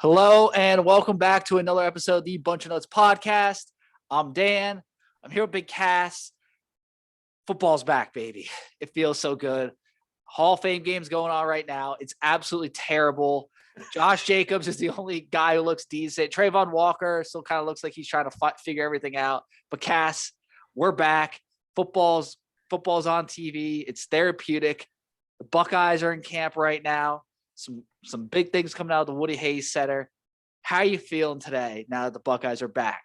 Hello and welcome back to another episode of the Bunch of Nuts podcast. I'm Dan. I'm here with Big Cass. Football's back, baby. It feels so good. Hall of Fame games going on right now. It's absolutely terrible. Josh Jacobs is the only guy who looks decent. Trayvon Walker still kind of looks like he's trying to figure everything out. But Cass, we're back. Football's on TV. It's therapeutic. The Buckeyes are in camp right now. Some big things coming out of the Woody Hayes Center. How are you feeling today now that the Buckeyes are back?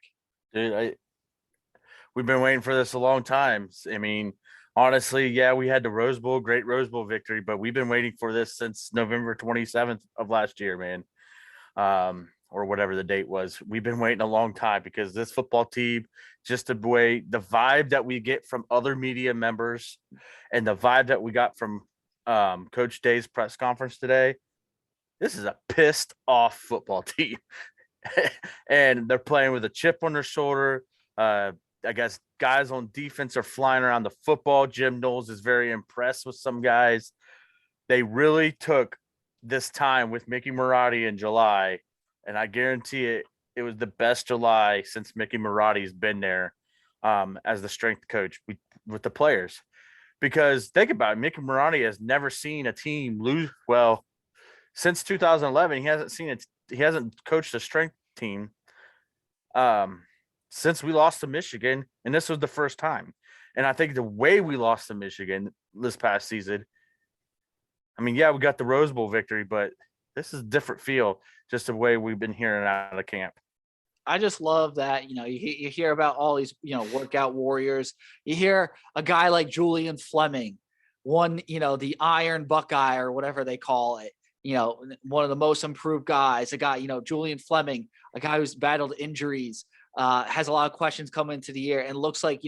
Dude, we've been waiting for this a long time. I mean, honestly, yeah, we had the Rose Bowl, great Rose Bowl victory, but we've been waiting for this since November 27th of last year, man. Or whatever the date was. We've been waiting a long time because this football team, just the way the vibe that we get from other media members and the vibe that we got from Coach Day's press conference today, this is a pissed off football team. And they're playing with a chip on their shoulder. I guess guys on defense are flying around the football. Jim Knowles is very impressed with some guys. They really took this time with Mickey Marotti in July, and I guarantee it was the best July since Mickey Marotti's been there as the strength coach with the players. Because think about it, Mickey Marotti has never seen a team lose. Well, since 2011, he hasn't seen it. He hasn't coached a strength team since we lost to Michigan, and this was the first time. And I think the way we lost to Michigan this past season, I mean, yeah, we got the Rose Bowl victory, but this is a different feel, just the way we've been hearing out of camp. I just love that, you hear about all these, workout warriors. You hear a guy like Julian Fleming, the Iron Buckeye or whatever they call it, one of the most improved guys, a guy, Julian Fleming, a guy who's battled injuries, has a lot of questions coming into the year and looks like,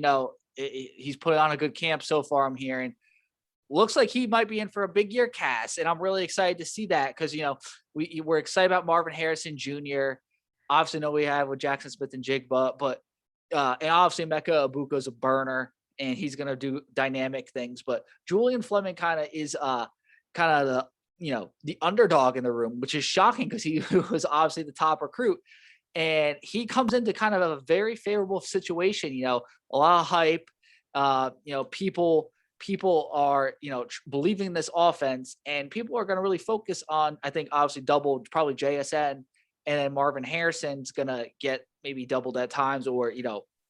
he's put on a good camp so far, I'm hearing. Looks like he might be in for a big year, Cass, and I'm really excited to see that because, we're excited about Marvin Harrison Jr., obviously know we have with Jackson Smith and Jigba, but and obviously Mecca Abuka's a burner and he's going to do dynamic things, but Julian Fleming kind of is the, the underdog in the room, which is shocking because he was obviously the top recruit. And he comes into kind of a very favorable situation, a lot of hype, people are, believing in this offense, and people are going to really focus on, I think, obviously probably JSN, and then Marvin Harrison's going to get maybe doubled at times or,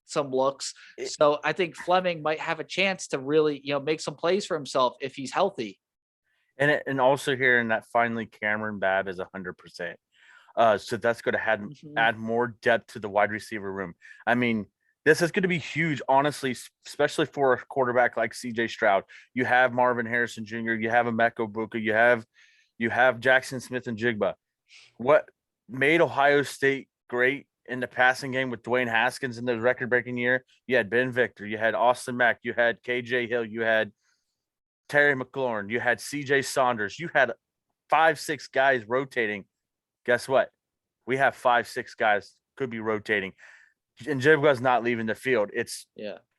some looks. So I think Fleming might have a chance to really, make some plays for himself if he's healthy. And also hearing that finally Cameron Babb is 100%. So that's going to add more depth to the wide receiver room. I mean, this is going to be huge, honestly, especially for a quarterback like CJ Stroud. You have Marvin Harrison Jr., you have Emeka Buka, you have Jackson Smith and Jigba. What made Ohio State great in the passing game with Dwayne Haskins in the record-breaking year? You had Ben Victor, you had Austin Mack, you had KJ Hill, you had Terry McLaurin, you had CJ Saunders, you had 5-6 guys rotating. Guess what? We have 5-6 guys could be rotating. And Jigba's not leaving the field. It's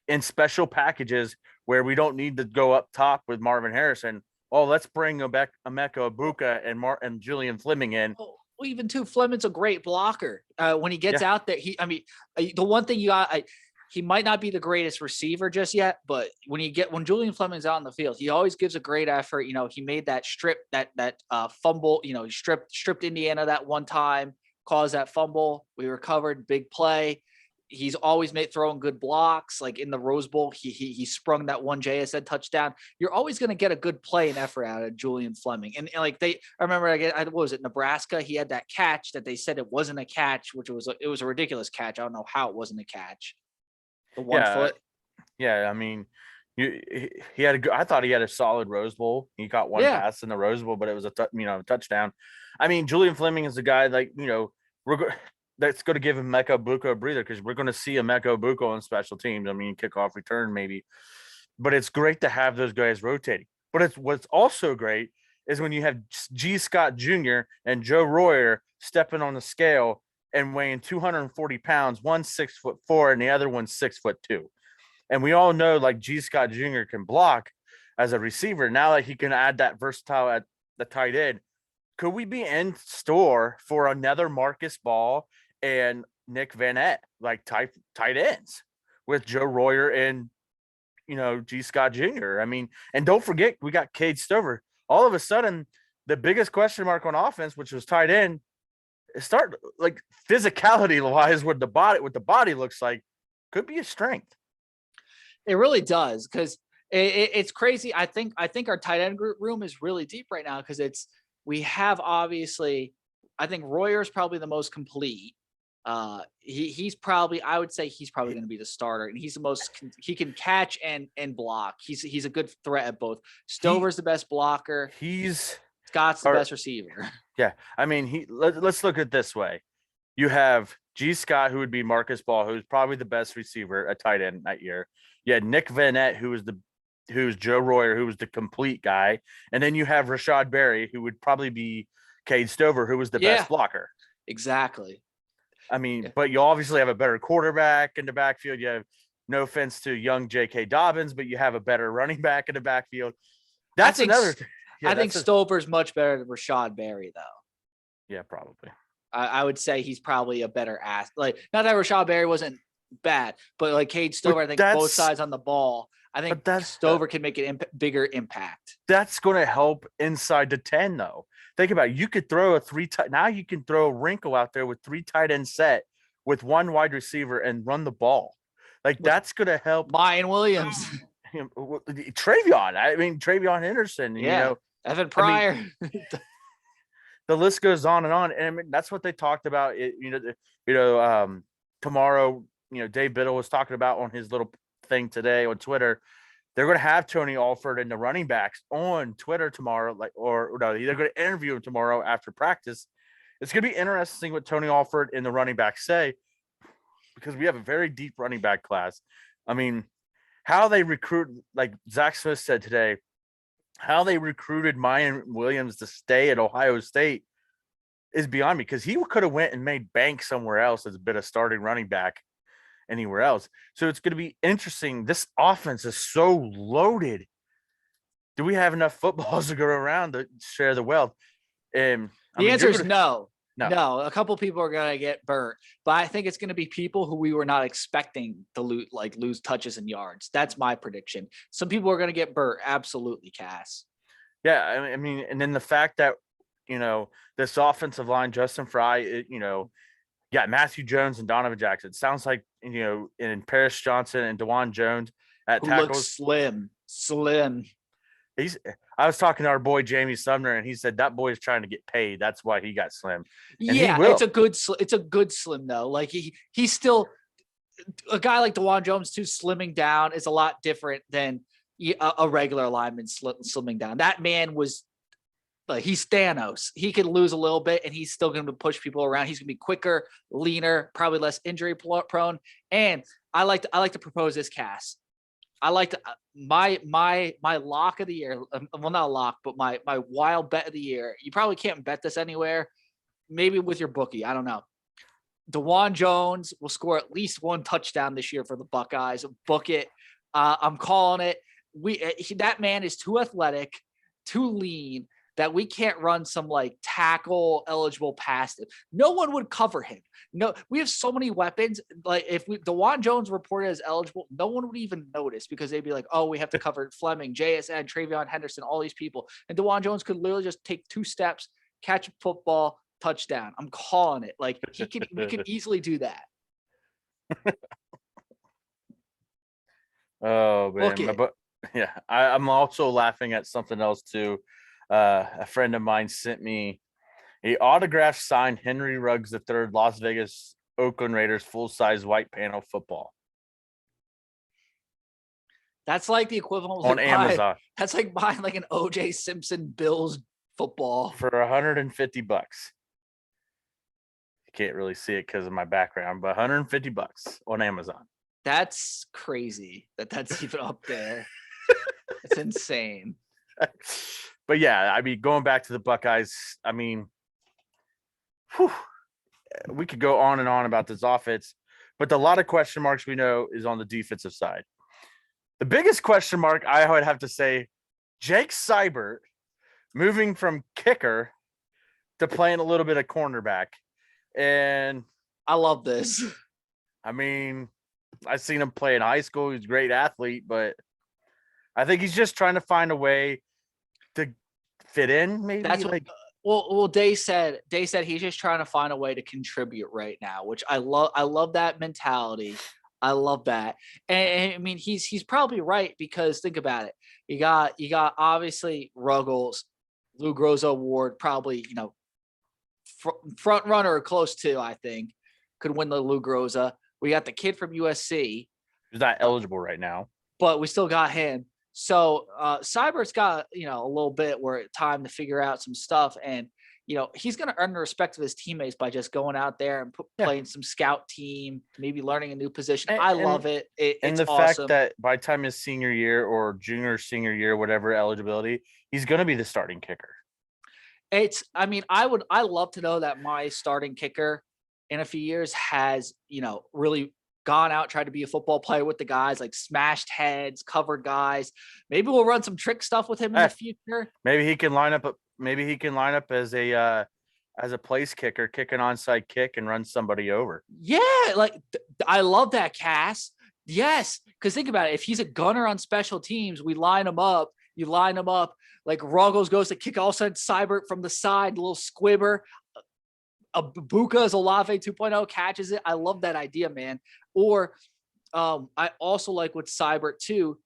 in special packages where we don't need to go up top with Marvin Harrison. Oh, let's bring Emeka Abuka and Julian Fleming in. Well, even too, Fleming's a great blocker. When he gets out there, the one thing he might not be the greatest receiver just yet, but when Julian Fleming's out in the field, he always gives a great effort. He made that strip, that fumble, he stripped Indiana that one time, caused that fumble. We recovered, big play. He's always throwing good blocks. Like in the Rose Bowl, he sprung that one JSN touchdown. You're always going to get a good play and effort out of Julian Fleming. And like I remember, what was it, Nebraska? He had that catch that they said it wasn't a catch, which was a ridiculous catch. I don't know how it wasn't a catch. The 1 foot. Yeah, I mean, he had I thought he had a solid Rose Bowl. He got one pass in the Rose Bowl, but it was a touchdown. I mean, Julian Fleming is a guy like that's going to give Emeka Buka a breather because we're going to see Emeka Buka on special teams. I mean, kickoff return maybe, but it's great to have those guys rotating. But what's also great is when you have G. Scott Jr. and Joe Royer stepping on the scale and weighing 240 pounds, one 6'4" and the other one's 6'2". And we all know like G. Scott Jr. can block as a receiver. Now that he can add that versatile at the tight end, could we be in store for another Marcus Ball and Nick Vanette, like tight ends with Joe Royer and, G. Scott Jr.? I mean, and don't forget, we got Cade Stover. All of a sudden, the biggest question mark on offense, which was tight end, start like physicality wise, what the body looks like, could be a strength. It really does, because it's crazy. I think our tight end group room is really deep right now, because we have, obviously, I think Royer's probably the most complete. He's probably, I would say he's probably going to be the starter, and he's the most, he can catch and block. He's a good threat at both. Stover's the best blocker. Scott's the best receiver. Yeah. I mean, let's look at it this way. You have G. Scott, who would be Marcus Ball, who's probably the best receiver at tight end that year. You had Nick Vanette, who's Joe Royer, who was the complete guy. And then you have Rashad Berry, who would probably be Cade Stover, who was the best blocker. Exactly. I mean, but you obviously have a better quarterback in the backfield. You have, no offense to young J.K. Dobbins, but you have a better running back in the backfield. That's another thing. Yeah, I think Stover's much better than Rashad Berry, though. Yeah, probably. I would say he's probably a better ass. Like, not that Rashad Berry wasn't bad, but like Cade Stover, I think both sides on the ball. I think Stover can make an bigger impact. That's going to help inside the 10, though. Think about it. You could throw now you can throw a wrinkle out there with 3 tight end set with 1 wide receiver and run the ball. Like, that's going to help. Mayan Williams. Travion Henderson. Yeah. Evan Pryor. The list goes on. And I mean, that's what they talked about. Tomorrow, Dave Biddle was talking about on his little thing today on Twitter. They're going to have Tony Alford and the running backs on Twitter tomorrow, they're going to interview him tomorrow after practice. It's going to be interesting what Tony Alford and the running backs say, because we have a very deep running back class. I mean, how they recruit, like Zach Smith said today, how they recruited Mayan Williams to stay at Ohio State is beyond me, because he could have went and made bank somewhere else as a bit of starting running back anywhere else. So it's going to be interesting. This offense is so loaded. Do we have enough footballs to go around to share the wealth? The answer is no. No, a couple people are going to get burnt, but I think it's going to be people who we were not expecting to lose touches and yards. That's my prediction. Some people are going to get burnt. Absolutely, Cass. Yeah. I mean, and then the fact that, this offensive line, Justin Fry, got Matthew Jones and Donovan Jackson. It sounds like, in Paris Johnson and DeJuan Jones at tackles. Slim. I was talking to our boy Jamie Sumner, and he said that boy is trying to get paid. That's why he got slim. And it's a good slim though. Like he's still a guy like DeJuan Jones too. Slimming down is a lot different than a regular lineman slimming down. That man was like, he's Thanos. He can lose a little bit, and he's still going to push people around. He's going to be quicker, leaner, probably less injury prone. And I like to propose this, Cass. I like to my lock of the year. Well, not a lock, but my wild bet of the year. You probably can't bet this anywhere. Maybe with your bookie. I don't know. DeJuan Jones will score at least 1 touchdown this year for the Buckeyes. Book it. I'm calling it. That man is too athletic, too lean, that we can't run some like tackle eligible past it. No one would cover him. No, we have so many weapons. Like if DeJuan Jones reported as eligible, no one would even notice, because they'd be like, oh, we have to cover Fleming, JSN, Travion Henderson, all these people. And DeJuan Jones could literally just take 2 steps, catch a football, touchdown. I'm calling it. Like we can easily do that. Oh man. But yeah, I'm also laughing at something else too. A friend of mine sent me a autographed signed Henry Ruggs III Las Vegas Oakland Raiders full-size white panel football. That's like the equivalent on Amazon. That's like buying like an OJ Simpson Bills football for $150. You can't really see it because of my background, but $150 on Amazon. That's crazy that's even up there. It's insane. But yeah, I mean, going back to the Buckeyes, I mean, we could go on and on about this offense, but a lot of question marks we know is on the defensive side. The biggest question mark, I would have to say, Jake Seibert moving from kicker to playing a little bit of cornerback. And I love this. I mean, I seen him play in high school. He's a great athlete, but I think he's just trying to find a way to fit in. Maybe That's what. Well, Day said he's just trying to find a way to contribute right now, which I love. I love that mentality. I love that, and I mean he's probably right because think about it. You got obviously Ruggles, Lou Groza Award, probably front runner or close to, I think, could win the Lou Groza. We got the kid from USC. He's not eligible right now, but we still got him. So Cybert's got a little bit where time to figure out some stuff, and he's going to earn the respect of his teammates by just going out there and playing some scout team, maybe learning a new position. I love it. And it's the awesome. fact that by the time his senior year or junior senior year, whatever eligibility, he's going to be the starting kicker. I love to know that my starting kicker in a few years has really gone out, tried to be a football player with the guys, like smashed heads, covered guys. Maybe we'll run some trick stuff with him in the future. Maybe he can line up. Maybe he can line up as a place kicker, kick an onside kick, and run somebody over. Yeah, I love that, Cass. Yes, because think about it. If he's a gunner on special teams, we line him up. You line him up like Ruggles goes to kick all side Cybert from the side, a little squibber. Buka's Olave 2.0 catches it. I love that idea, man. Or I also like with Cybert too,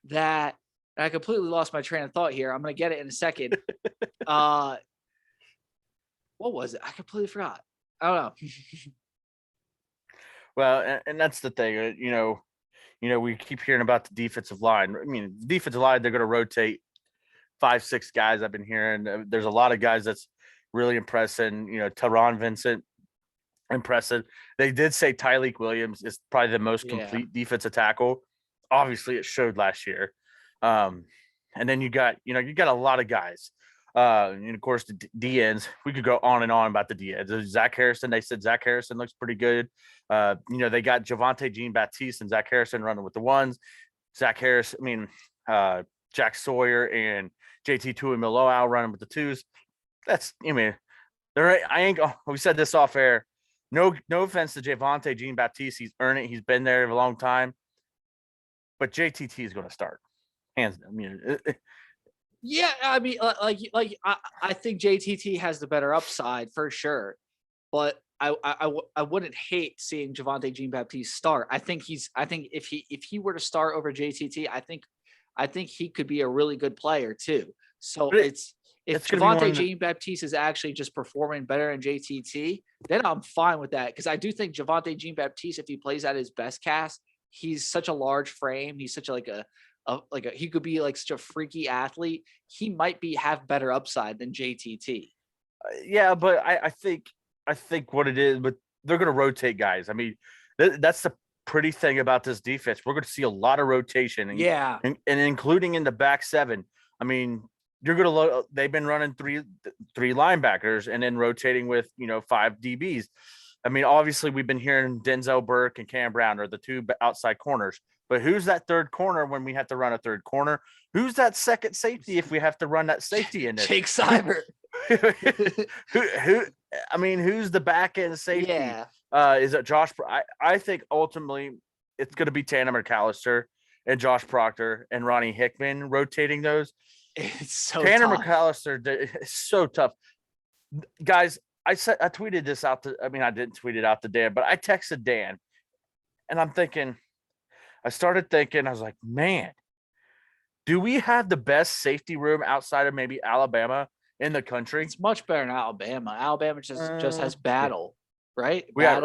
that I completely lost my train of thought here. I'm going to get it in a second. What was it? I completely forgot. I don't know. Well, and that's the thing, we keep hearing about the defensive line. I mean, the defensive line, they're going to rotate 5-6 guys. I've been hearing there's a lot of guys that's really impressing. Teron Vincent, impressive. They did say Tyleek Williams is probably the most complete defensive tackle. Obviously, it showed last year. And then you got a lot of guys. And of course, the D ends. We could go on and on about the D ends. Zach Harrison. They said Zach Harrison looks pretty good. They got Javonte Jean-Baptiste and Zach Harrison running with the ones. Zach Harris. Jack Sawyer and JT Tuimoloau running with the twos. We said this off air. No offense to Javonte Jean-Baptiste. He's earned it. He's been there a long time. But JTT is going to start. Hands down. Yeah, I think JTT has the better upside for sure. But I wouldn't hate seeing Javonte Jean-Baptiste start. I think if he were to start over JTT, I think he could be a really good player too. So if Javonte Jean-Baptiste is actually just performing better than JTT, then I'm fine with that. Because I do think Javonte Jean-Baptiste, if he plays at his best cast, he's such a large frame. He's such he could be like such a freaky athlete. He might have better upside than JTT. Yeah, but I think what it is, but they're going to rotate guys. I mean, that's the pretty thing about this defense. We're going to see a lot of rotation. And including in the back seven. I mean, they've been running three linebackers and then rotating with 5 DBs. I mean, obviously we've been hearing Denzel Burke and Cam Brown are the 2 outside corners, but who's that third corner when we have to run a third corner? Who's that second safety if we have to run that safety in there? Jake Cybert. Who's the back end safety? Yeah. Is it Josh? I think ultimately it's going to be Tanner McAllister and Josh Proctor and Ronnie Hickman rotating those. It's so Tanner tough. McAllister is so tough, guys. I tweeted this out I didn't tweet it out to Dan, but I texted Dan, and I started thinking, I was like, man, do we have the best safety room outside of maybe Alabama in the country? It's much better than Alabama. Alabama just has battle, right? We got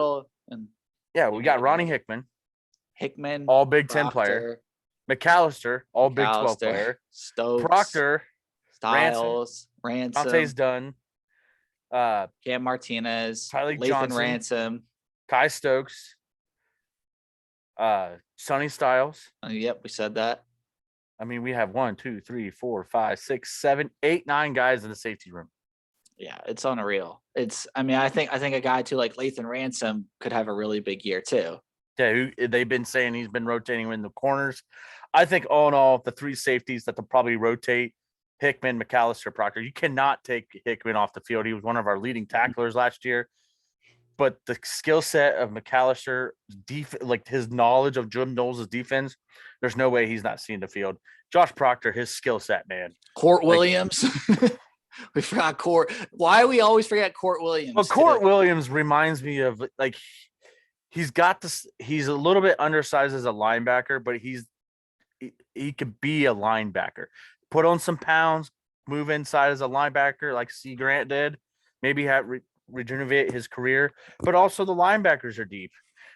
Ronnie Hickman, all Big Ten player. McAllister, all Big 12 player. Stokes, Proctor, Styles, Ransom. Dante's done. Cam Martinez, Tyleek Lathan Johnson, Ransom, Kai Stokes, Sonny Styles. Yep, we said that. I mean, we have 1, 2, 3, 4, 5, 6, 7, 8, 9 guys in the safety room. Yeah, it's unreal. I think a guy too like Lathan Ransom could have a really big year too. Yeah, they've been saying he's been rotating in the corners. I think all in all, the 3 safeties that they'll probably rotate Hickman, McAllister, Proctor. You cannot take Hickman off the field. He was one of our leading tacklers last year. But the skill set of McAllister, like his knowledge of Jim Knowles' defense, there's no way he's not seeing the field. Josh Proctor, his skill set, man. Court Williams. We forgot Court. Why do we always forget Court Williams? Well, Court Williams reminds me of like he's got this. He's a little bit undersized as a linebacker, but he could be a linebacker. Put on some pounds, move inside as a linebacker like C. Grant did. Maybe rejuvenate his career, but also the linebackers are deep.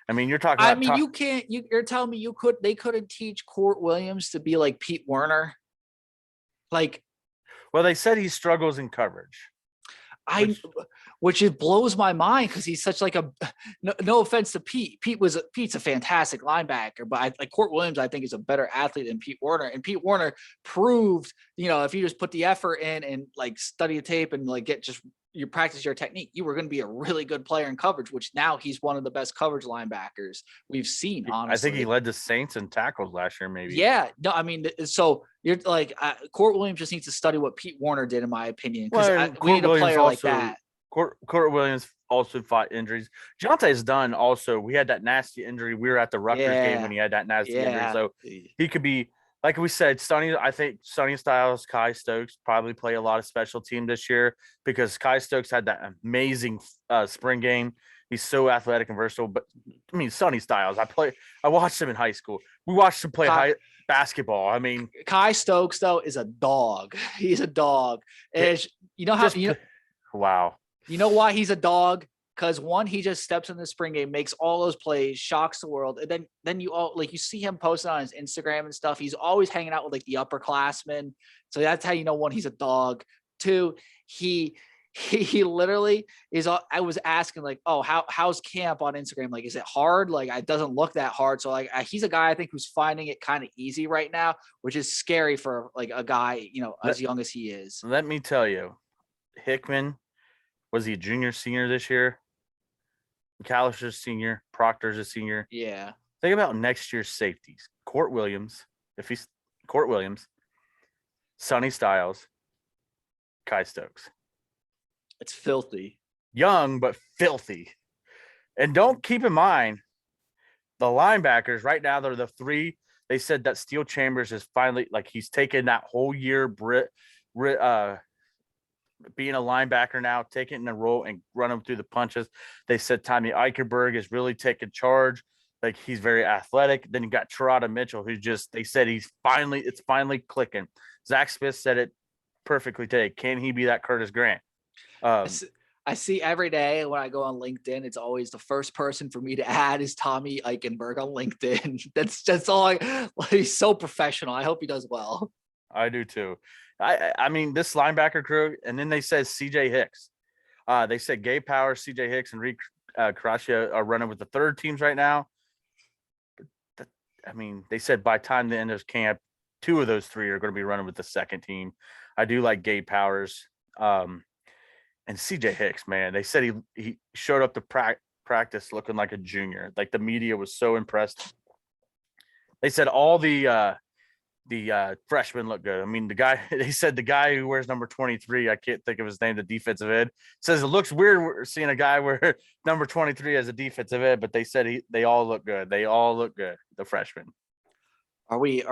I mean, you're talking. I mean, you can't. You're telling me they couldn't teach Court Williams to be like Pete Werner, like. Well, they said he struggles in coverage. Which it blows my mind because he's such like a no offense to Pete. Pete's a fantastic linebacker, but like Court Williams, I think is a better athlete than Pete Werner. And Pete Werner proved, if you just put the effort in and like study the tape and like you practice your technique, you were going to be a really good player in coverage, which now he's one of the best coverage linebackers we've seen, honestly. I think he led the Saints in tackles last year, maybe. Yeah. No, I mean, so you're like, Court Williams just needs to study what Pete Werner did, in my opinion, because we need a player like that. Court Williams also fought injuries. Jonte's done also. We had that nasty injury. We were at the Rutgers game when he had that nasty injury. So he could be, like we said, I think Sonny Styles, Kai Stokes probably play a lot of special team this year because Kai Stokes had that amazing spring game. He's so athletic and versatile. But I mean, Sonny Styles, I watched him in high school. We watched him play basketball. I mean, Kai Stokes though is a dog. He's a dog. Wow. You know why he's a dog? Because one, he just steps in the spring game, makes all those plays, shocks the world, and then you see him posting on his Instagram and stuff. He's always hanging out with like the upperclassmen, so that's how you know one, he's a dog. Two, he literally is. I was asking like, oh, how's camp on Instagram? Like, is it hard? Like, it doesn't look that hard. So like, he's a guy I think who's finding it kind of easy right now, which is scary for like a guy as young as he is. Let me tell you, Hickman. Was he a junior, senior this year? McAllister's senior. Proctor's a senior. Yeah. Think about next year's safeties. Court Williams, Sonny Styles, Kai Stokes. It's filthy. Young, but filthy. And don't keep in mind, the linebackers right now, they're the three. They said that Steel Chambers is finally, like, he's taken that whole year being a linebacker now, taking the role and running through the punches. They said Tommy Eichenberg is really taking charge. Like, he's very athletic. Then you got Terada Mitchell, they said it's finally clicking. Zach Smith said it perfectly today. Can he be that Curtis Grant? I see every day when I go on LinkedIn, it's always the first person for me to add is Tommy Eichenberg on LinkedIn. That's all he's so professional. I hope he does well. I do too. I mean, this linebacker crew, and then they said CJ Hicks. They said Gabe Powers, CJ Hicks, and Reed Caraccia are running with the third teams right now. They said by time the end of camp, two of those three are going to be running with the second team. I do like Gabe Powers. And CJ Hicks, man, they said he showed up to practice looking like a junior. Like, the media was so impressed. They said all the freshmen look good. I mean, they said the guy who wears number 23, I can't think of his name, the defensive end, says it looks weird seeing a guy wear number 23 as a defensive end, but they said they all look good. They all look good, the freshmen. Are we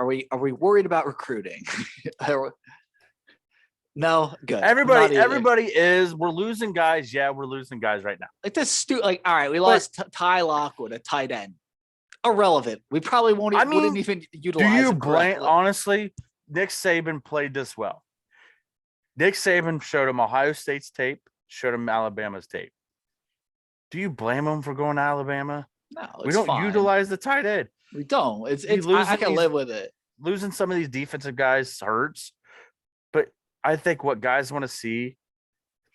worried about recruiting? No, good. Everybody is. We're losing guys. Yeah, we're losing guys right now. Like this, all right, we lost Ty Lockwood, a tight end. Irrelevant. We probably wouldn't even utilize. Do you blame? Honestly, Nick Saban played this well. Nick Saban showed him Ohio State's tape, showed him Alabama's tape. Do you blame him for going to Alabama? No, we don't utilize the tight end. We don't. I can live with it. Losing some of these defensive guys hurts, but I think what guys want to see,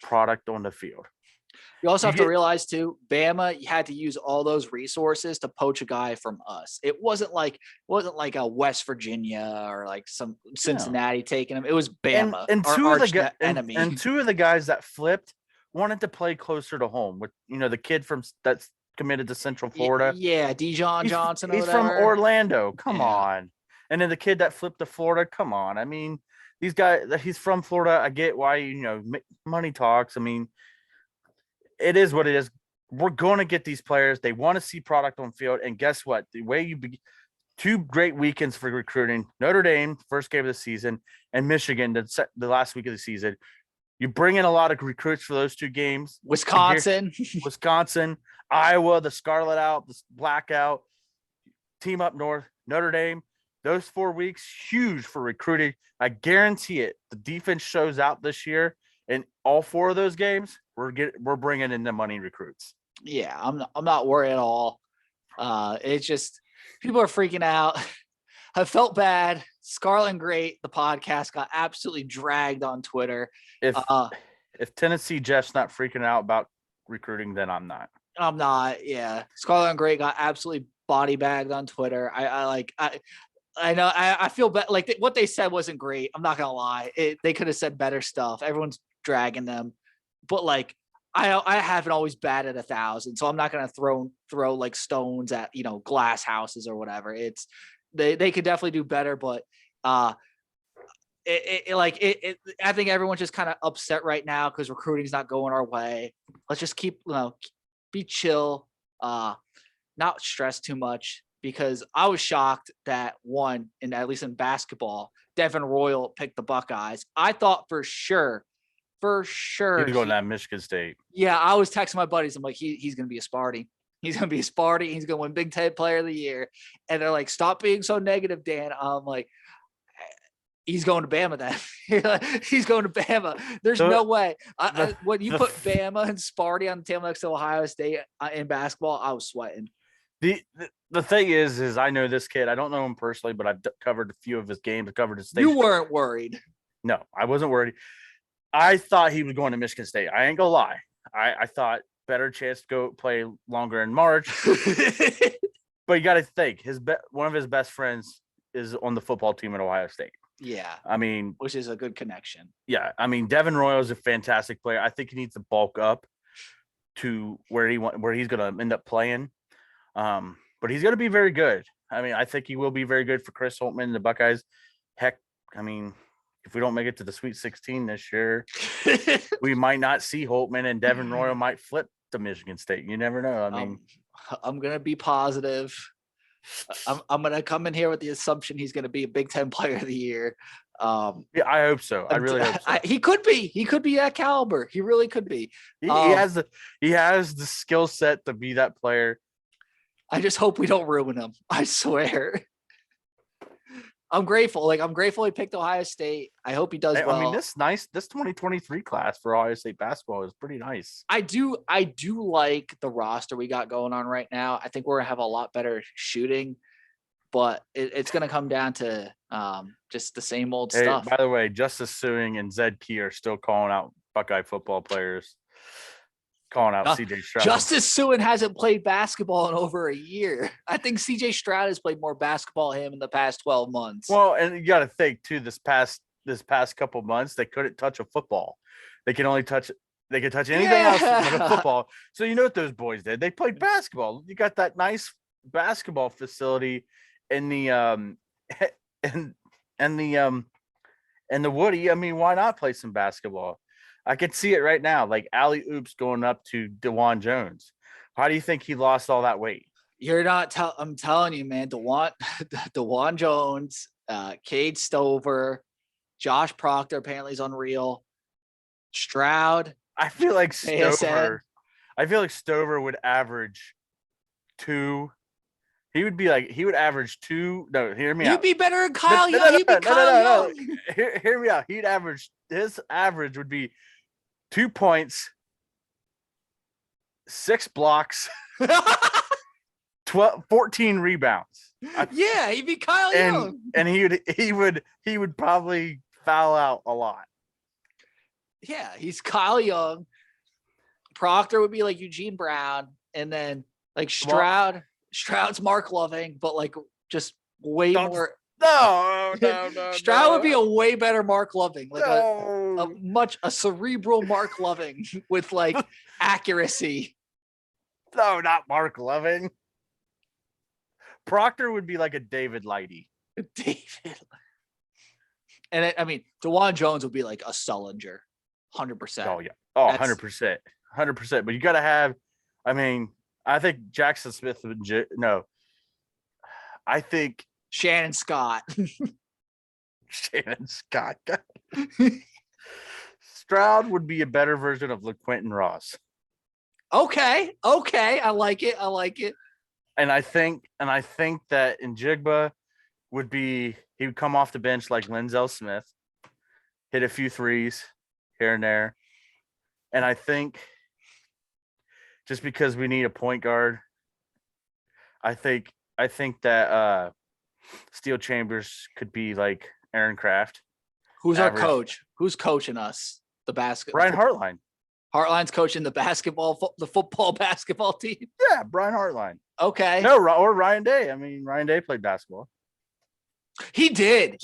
product on the field. You also have to realize too, Bama, you had to use all those resources to poach a guy from us. It wasn't like a West Virginia or like some Cincinnati taking him. It was Bama, and enemy. And two of the guys that flipped wanted to play closer to home. With the kid that's committed to Central Florida. Yeah, Dijon Johnson. He's from Orlando. Come on. And then the kid that flipped to Florida. Come on. I mean, these guys, he's from Florida. I get why, money talks. I mean, it is what it is. We're going to get these players. They want to see product on field. And guess what? The way two great weekends for recruiting, Notre Dame, first game of the season, and Michigan, the last week of the season. You bring in a lot of recruits for those two games. Wisconsin, Iowa, the Scarlet out, the Blackout, team up north, Notre Dame. Those 4 weeks, huge for recruiting. I guarantee it. The defense shows out this year, and all 4 of those games, we're bringing in the money recruits. Yeah, I'm not worried at all. It's just people are freaking out. I felt bad. Scarlet and Great, the podcast, got absolutely dragged on Twitter. If Tennessee Jeff's not freaking out about recruiting, then I'm not. I'm not. Yeah, Scarlet and Great got absolutely body bagged on Twitter. I know. I feel bad. Like what they said wasn't great. I'm not gonna lie. They could have said better stuff. Everyone's dragging them, but like I haven't always batted 1,000, so I'm not gonna throw like stones at glass houses or whatever. It's they could definitely do better, but I think everyone's just kind of upset right now because recruiting's not going our way. Let's just keep be chill, not stress too much, because I was shocked that at least in basketball, Devin Royal picked the Buckeyes. I thought for sure he's going to Michigan State. Yeah, I was texting my buddies. I'm like, he's going to be a Sparty. He's going to be a Sparty. He's going to win Big Ten Player of the Year. And they're like, stop being so negative, Dan. I'm like, he's going to Bama then. He's going to Bama. There's no way. When you put Bama and Sparty on the table next to Ohio State in basketball, I was sweating. The thing is I know this kid. I don't know him personally, but I've covered a few of his games. I covered his station. You weren't worried. No, I wasn't worried. I thought he was going to Michigan State. I ain't gonna lie. I thought better chance to go play longer in March. But you got to think one of his best friends is on the football team at Ohio State. Yeah, I mean, which is a good connection. Yeah, I mean, Devin Royal is a fantastic player. I think he needs to bulk up to where he's going to end up playing. But he's going to be very good. I mean, I think he will be very good for Chris Holtmann and the Buckeyes. Heck, I mean, if we don't make it to the Sweet 16 this year, we might not see Holtmann, and Devin Royal might flip to Michigan State. You never know. I mean, I'm going to be positive. I'm going to come in here with the assumption he's going to be a Big Ten Player of the Year. Yeah, I hope so. I really hope so. He could be that caliber. He really could be. He has the skill set to be that player. I just hope we don't ruin him. I swear. I'm grateful. I'm grateful he picked Ohio State. I hope he does well. I mean, this 2023 class for Ohio State basketball is pretty nice. I do like the roster we got going on right now. I think we're gonna have a lot better shooting, but it's gonna come down to just the same old stuff. By the way, Justice Suing and Zed Key are still calling out Buckeye football players. Calling out CJ Stroud. Justice Suin hasn't played basketball in over a year. I think CJ Stroud has played more basketball than him in the past 12 months. Well, and you got to think too, this past couple months, they couldn't touch a football. They could touch anything else but a football. So you know what those boys did? They played basketball. You got that nice basketball facility in the in the Woody. I mean, why not play some basketball? I could see it right now, like alley oops going up to DeJuan Jones. How do you think he lost all that weight? You're not. I'm telling you, man. DeJuan Jones, Cade Stover, Josh Proctor apparently is unreal. Stroud. I feel like Stover would average 2. He would average 2. No, hear me out. You'd be better than Kyle Young. You'd be Kyle Young. Hear me out. His average would be 2 points, 6 blocks, 14 rebounds. Yeah, he'd be Kyle Young. And he would probably foul out a lot. Yeah, he's Kyle Young. Proctor would be like Eugene Brown, and then like Stroud's Mark Loving, but like just way more. No. Stroud would be a way better Mark Loving, like a cerebral Mark Loving with like accuracy. No, not Mark Loving. Proctor would be like a David Lighty. David. And I mean, DeJuan Jones would be like a Sullinger, 100%. Oh yeah. Oh, That's 100%. 100%. But you got to have, I mean, I think Jackson Smith would, no, I think Shannon Scott. Shannon Scott. Stroud would be a better version of LaQuentin Ross. Okay. I like it. And I think that Njigba would be, he would come off the bench like Linzel Smith, hit a few threes here and there. And I think just because we need a point guard, I think that Steel Chambers could be like Aaron Kraft. Who's our coach? Who's coaching us? The basket. Brian Hartline. Hartline's coaching the football basketball team. Yeah, Brian Hartline. Okay. No, or Ryan Day. I mean, Ryan Day played basketball. He did.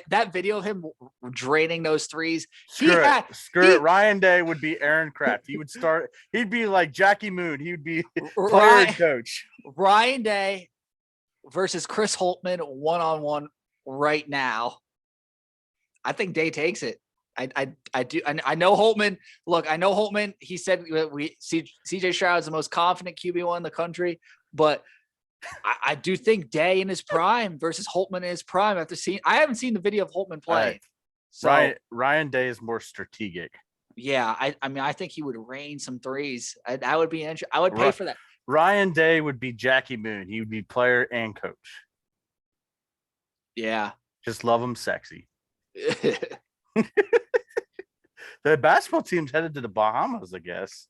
That video of him draining those threes. Screw it. Ryan Day would be Aaron Kraft. He would start. He'd be like Jackie Moon. He would be player and coach. Ryan Day versus Chris Holtman 1-on-1 right now. I think Day takes it. I do. I know Holtman. Look, I know Holtman. He said CJ Stroud is the most confident QB1 in the country, but I do think Day in his prime versus Holtman in his prime. I haven't seen the video of Holtman play. Right. So Ryan Day is more strategic. Yeah, I mean, I think he would rain some threes. I would be interested. I would pay for that. Ryan Day would be Jackie Moon. He would be player and coach. Yeah, just love him sexy. The basketball team's headed to the Bahamas, I guess.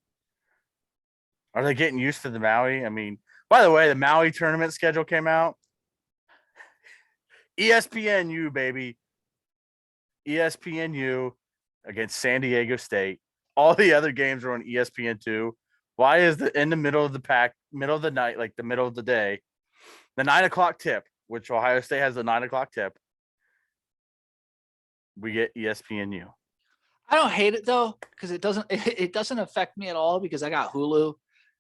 Are they getting used to the Maui? I mean, by the way, the Maui tournament schedule came out. ESPNU, baby. ESPNU against San Diego State. All the other games are on ESPN2. Why is in the middle of the pack, middle of the night, like the middle of the day, the 9:00 tip, which Ohio State has the 9:00 tip, we get ESPNU. I don't hate it though, because it doesn't affect me at all because I got Hulu.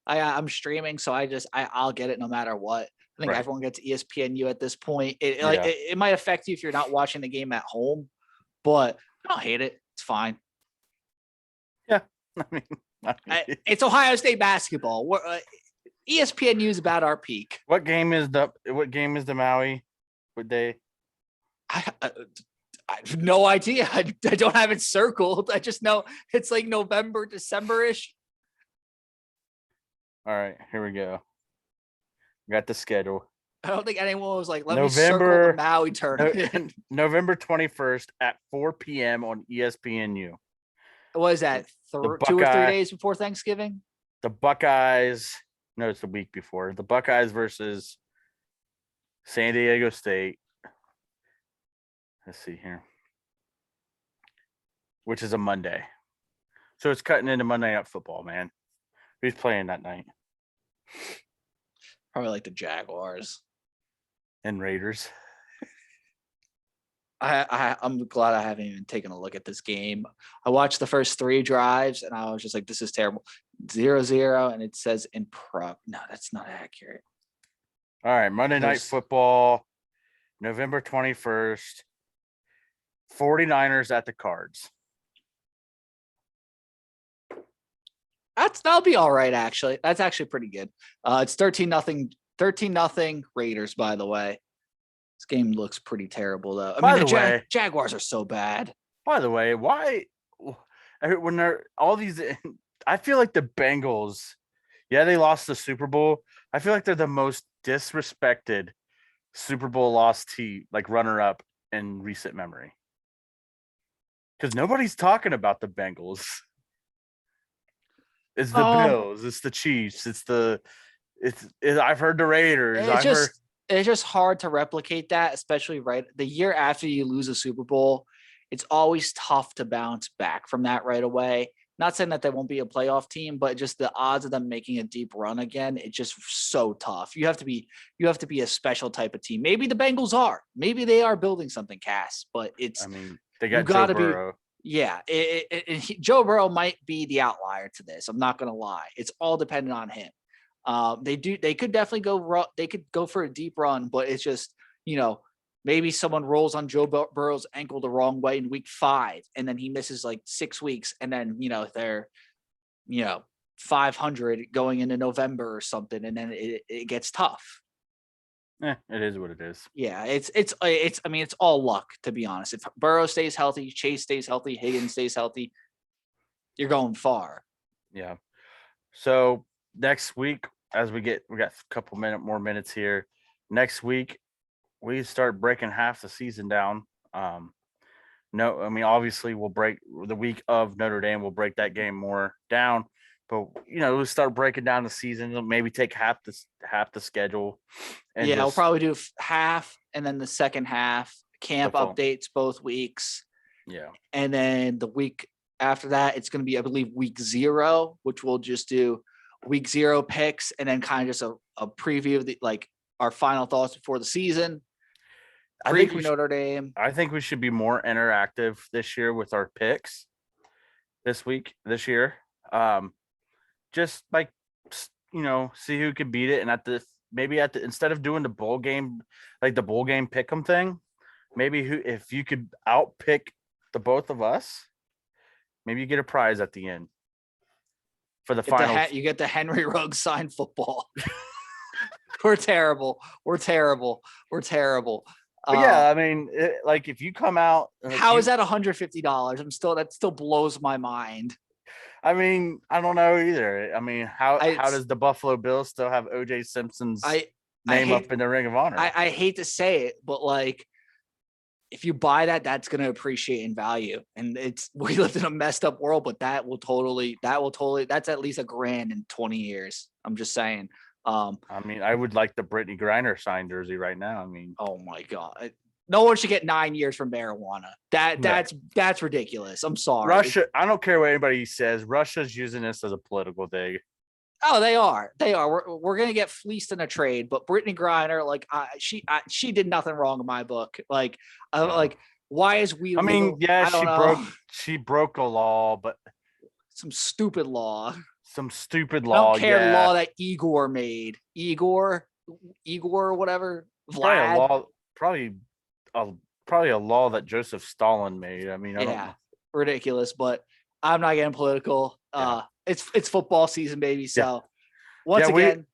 I'm streaming, so I'll get it no matter what. I think everyone gets ESPNU at this point. It might affect you if you're not watching the game at home, but I don't hate it. It's fine. Yeah, I mean it's Ohio State basketball. ESPNU is about our peak. What game is the Maui? What day? I have no idea. I don't have it circled. I just know it's like November, December-ish. All right, here we go. Got the schedule. I don't think anyone was like, let me circle the Maui tournament. November 21st at 4 p.m. on ESPNU. What is that? 2 or 3 days before Thanksgiving? The Buckeyes. No, it's the week before. The Buckeyes versus San Diego State. Let's see here. Which is a Monday. So it's cutting into Monday Night Football, man. Who's playing that night? Probably like the Jaguars. And Raiders. I'm glad I haven't even taken a look at this game. I watched the first 3 drives and I was just like, this is terrible. 0-0, and it says in prep. No, that's not accurate. All right, Monday Night Football, November 21st. 49ers at the Cards. That'll be all right, actually. That's actually pretty good. It's 13-0 Raiders, by the way. This game looks pretty terrible, though. I mean, the Jaguars are so bad. By the way, why when they're all these, I feel like the Bengals, they lost the Super Bowl. I feel like they're the most disrespected Super Bowl loss team, like runner-up in recent memory. Because nobody's talking about the Bengals. It's the Bills. It's the Chiefs. I've heard the Raiders. It's just hard to replicate that, especially the year after you lose a Super Bowl. It's always tough to bounce back from that right away. Not saying that they won't be a playoff team, but just the odds of them making a deep run again, it's just so tough. You have to be a special type of team. Maybe the Bengals are. Maybe they are building something, Cass. But they got Joe Burrow. Joe Burrow might be the outlier to this. I'm not going to lie. It's all dependent on him. They could definitely go for a deep run, but it's just, Maybe someone rolls on Joe Burrow's ankle the wrong way in week 5, and then he misses like 6 weeks, and then they're 500 going into November or something, and then it gets tough. It is what it is. Yeah, it's I mean, it's all luck, to be honest. If Burrow stays healthy, Chase stays healthy, Higgins stays healthy, you're going far. Yeah. So next week, as we got a couple more minutes here. Next week, we start breaking half the season down. No, I mean, obviously we'll break the week of Notre Dame. We'll break that game more down, but we'll start breaking down the season. Maybe take half the schedule. And yeah, we'll probably do half, and then the second half camp updates both weeks. Yeah, and then the week after that, it's going to be, I believe, week 0, which we'll just do week 0 picks, and then kind of just a preview of our final thoughts before the season. I think Notre Dame. I think we should be more interactive this year with our picks this year. Just see who can beat it. And instead of doing the bowl game, like the bowl game pick 'em thing, maybe if you could outpick the both of us, maybe you get a prize at the end for the final. You get the Henry Ruggs signed football. We're terrible. But yeah, I mean, if you come out, how is that $150? That still blows my mind. I mean, I don't know either. I mean, how does the Buffalo Bills still have OJ Simpson's name up in the Ring of Honor? I hate to say it, but if you buy that, that's going to appreciate in value. And we live in a messed up world, but that's at least $1,000 in 20 years. I'm just saying. I mean, I would like the Brittany Griner signed jersey right now. I mean, oh my God, no one should get 9 years from marijuana. That's ridiculous. I'm sorry. Russia. I don't care what anybody says. Russia's using this as a political thing. Oh, they are. We're gonna get fleeced in a trade, but Brittany Griner, she did nothing wrong in my book. Why is we? I mean, she broke a law, but some stupid law. I don't care the law that Igor made. Igor, whatever. Vlad. Probably a law that Joseph Stalin made. I mean, I don't know. Ridiculous, but I'm not getting political. Yeah. It's football season, baby. So again.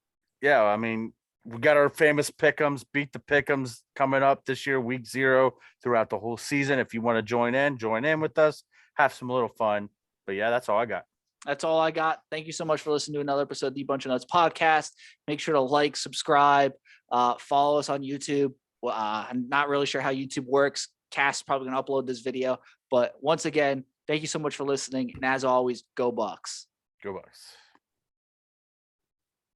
I mean, we got our famous pick'ems, beat the pick'ems coming up this year, week 0 throughout the whole season. If you want to join in with us, have some little fun. But yeah, that's all I got. That's all I got. Thank you so much for listening to another episode of the Bunch of Nuts podcast. Make sure to like, subscribe, follow us on YouTube. I'm not really sure how YouTube works. Cass is probably going to upload this video. But once again, thank you so much for listening. And as always, go Bucks. Go Bucks.